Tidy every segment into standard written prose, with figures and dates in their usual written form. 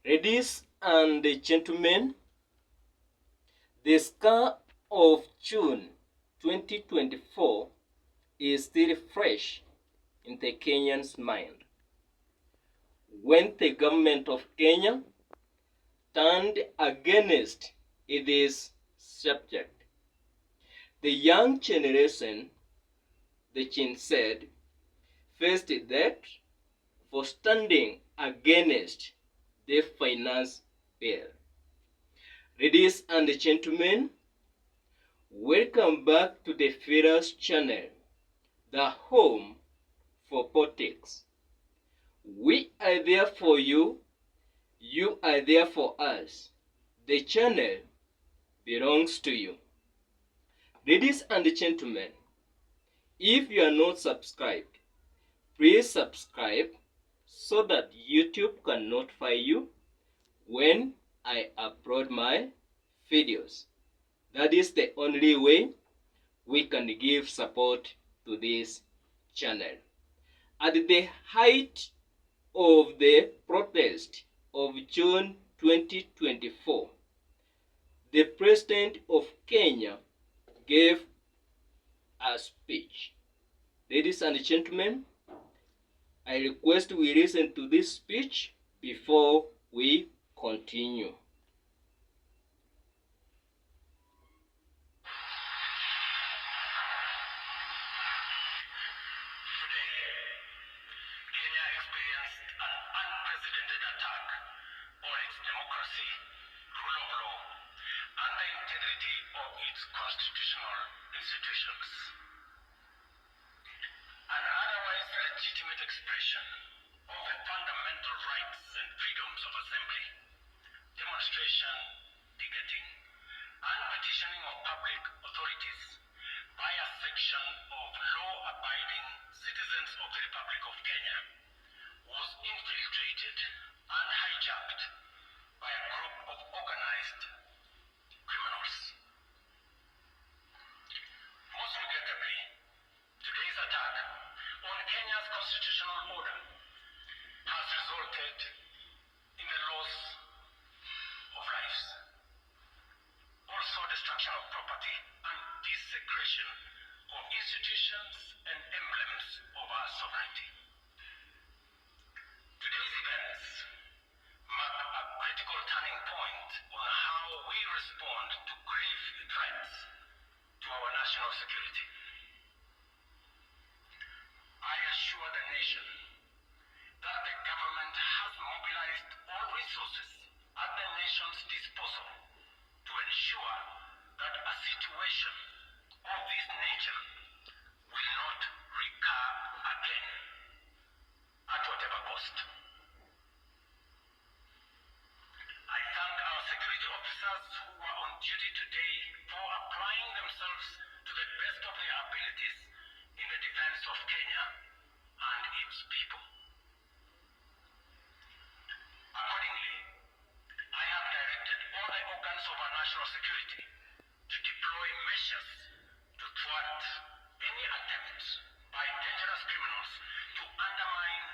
Ladies and gentlemen, the scar of June 2024 is still fresh in the Kenyan's mind. When the government of Kenya turned against its subject, the young generation, the Chin said, faced death for standing against the finance bill. Ladies and gentlemen, welcome back to the Fearless channel, the home for politics. We are there for you, you are there for us. The channel belongs to you. Ladies and gentlemen, if you are not subscribed, please subscribe so that YouTube can notify you when I upload my videos. That is the only way we can give support to this channel. At the height of the protest of June 2024, the President of Kenya gave a speech. Ladies and gentlemen, I request we listen to this speech before we continue. Constitutional institutions. An otherwise legitimate expression of the fundamental rights and freedoms of assembly, demonstration, picketing, and petitioning of public authorities by a section of law-abiding citizens of the Republic of Kenya was infiltrated and hijacked by a group of organized criminals. Most regrettably, today's attack on Kenya's constitutional order has resulted in the loss of lives, also destruction of property and desecration of institutions and emblems of our sovereignty. Today's events mark a critical turning point on how we respond to grave threats to our national security. I assure the nation that the government has mobilized all resources at the nation's disposal to ensure that a situation of this nature will not recur again at whatever cost. I thank our security officers who are on duty today for applying themselves to the best of their abilities in the defense of Kenya and its people. Accordingly, I have directed all the organs of our national security to deploy measures to thwart any attempts by dangerous criminals to undermine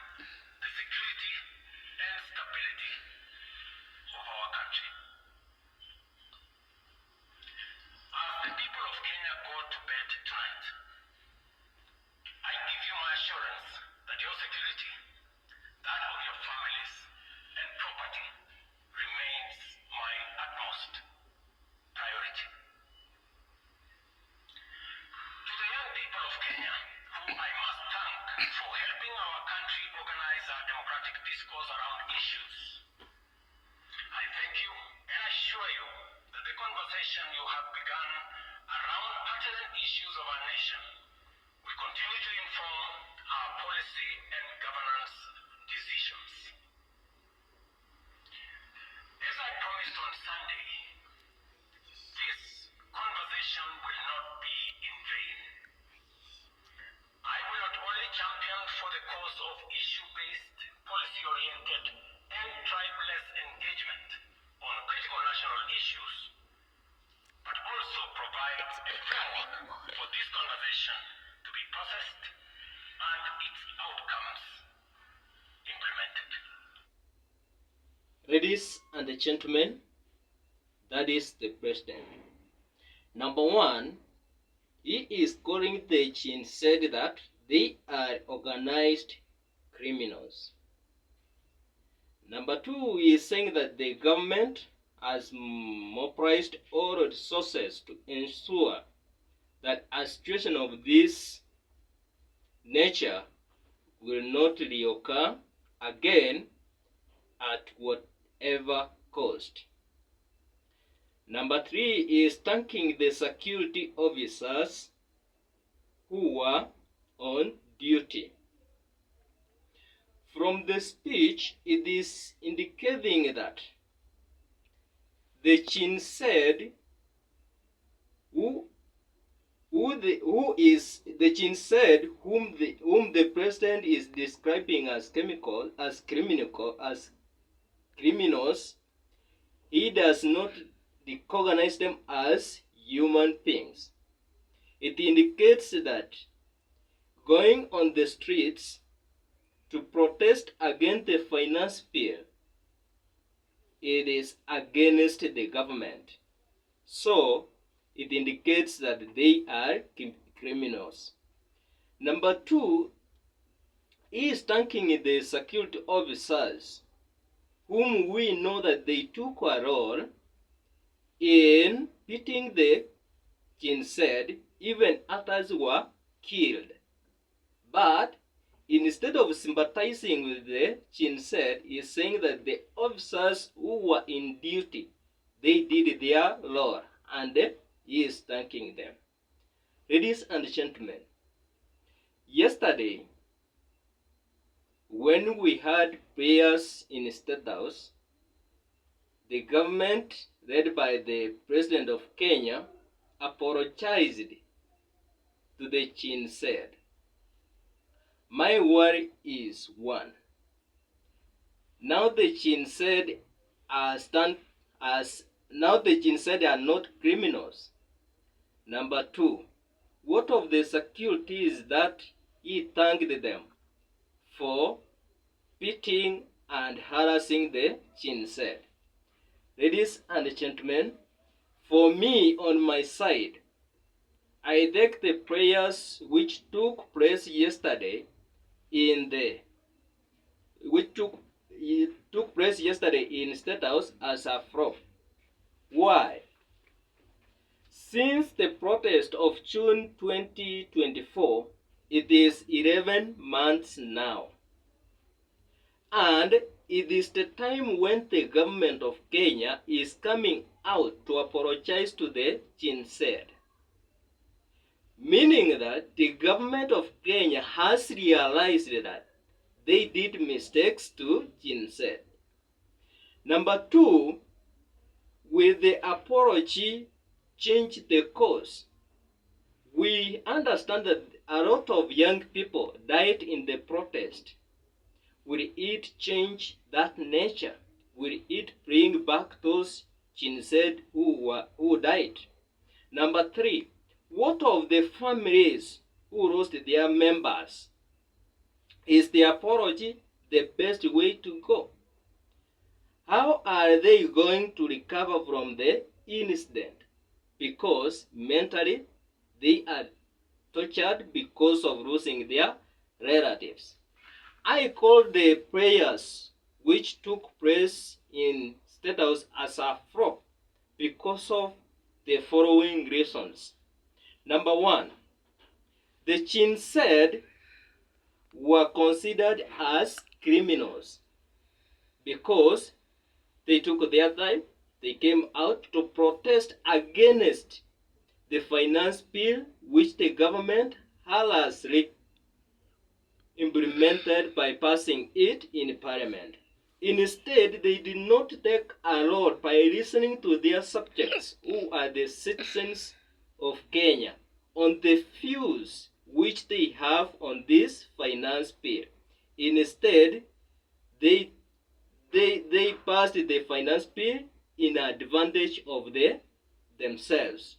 the security and stability of our country. As the people of Kenya go to bed tonight, I give you my assurance that your security, that of your families and property, remains my utmost priority. To the young people of Kenya, who I must thank for helping our country organize our democratic discourse around issues, I thank you and assure you that the conversation you have begun around pertinent issues of our nation will continue to inform our policy and governance decisions. As I promised on Sunday, this conversation will not be in vain. I will not only champion for the cause of issue-based, policy-oriented, and tribeless engagement on critical national issues, but also provide a framework for this conversation to be processed and its outcomes implemented. Ladies and gentlemen, that is the president. Number one, he is calling the Chin said that they are organized criminals. Number two, he is saying that the government has mobilized all resources to ensure that a situation of this nature will not reoccur again at whatever cost. Number three is thanking the security officers who were on duty. From the speech, it is indicating that the Chin said whom the president is describing as criminals, he does not recognize them as human beings. It indicates that going on the streets to protest against the finance bill, it is against the government. So, it indicates that they are criminals. Number two, he is thanking the security officers whom we know that they took a role in beating the Chin said even others were killed. But instead of sympathizing with the Chin said, he is saying that the officers who were in duty, they did their role, and he is thanking them. Ladies and gentlemen, yesterday, when we had prayers in State House, the government, led by the President of Kenya, apologized to the Chin said. My worry is one. Now the Chin said are not criminals. Number two, what of the securities that he thanked them for beating and harassing the Chin said? Ladies and gentlemen, for me on my side, I take the prayers which took place yesterday in State House as a fraud. Why? Since the protest of June 2024, it is 11 months now. And it is the time when the government of Kenya is coming out to apologize to the Chin said. Meaning that the government of Kenya has realized that they did mistakes to Chin said. Number two, with the apology, change the course. We understand that a lot of young people died in the protest. Will it change that nature? Will it bring back those Chin said who died? Number three, what of the families who lost their members? Is the apology the best way to go? How are they going to recover from the incident? Because mentally they are tortured because of losing their relatives. I call the prayers which took place in State House as a fraud because of the following reasons. Number one, the Chin said were considered as criminals because they took their time, they came out to protest against the finance bill which the government has implemented by passing it in parliament. Instead, they did not take a role by listening to their subjects, who are the citizens of Kenya, on the views which they have on this finance bill. Instead, they passed the finance bill in advantage of themselves.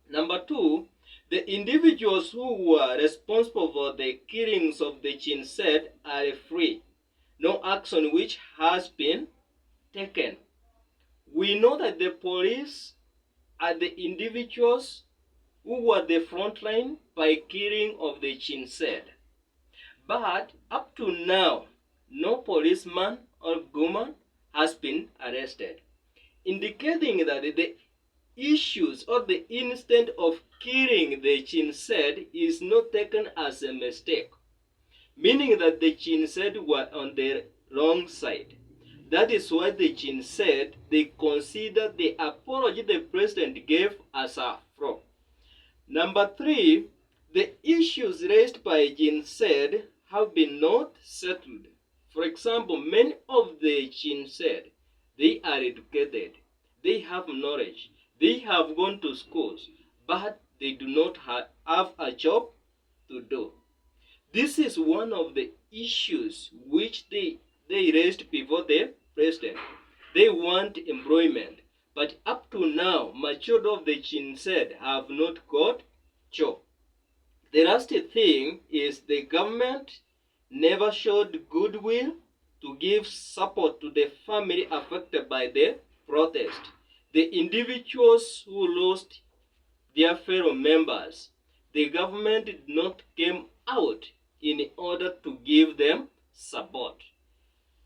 Number two, the individuals who were responsible for the killings of the Chin said are free. No action which has been taken. We know that the police are the individuals who were the front line by killing of the Chinsed. But up to now, no policeman or woman has been arrested, indicating that the issues or the incident of killing the Chinsed is not taken as a mistake, meaning that the Chinsed were on the wrong side. That is why the Chinsed they consider the apology the president gave as a fraud. Number three, the issues raised by Chinsed have been not settled. For example, many of the Chinsed they are educated, they have knowledge, they have gone to schools, but they do not have a job to do. This is one of the issues which they raised before the president. They want employment, but up to now, majority of the Chinsed have not got job. The last thing is the government never showed goodwill to give support to the family affected by the protest. The individuals who lost their fellow members, the government did not come out in order to give them support.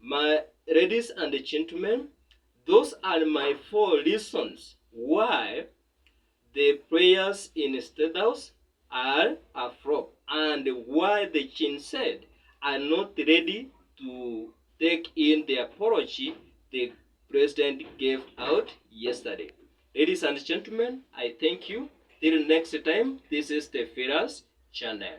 My ladies and gentlemen, those are my 4 reasons why the prayers in State House are a flop and why the Chinsed are not ready to take in the apology the president gave out yesterday. Ladies and gentlemen, I thank you. Till next time, this is the Firas channel.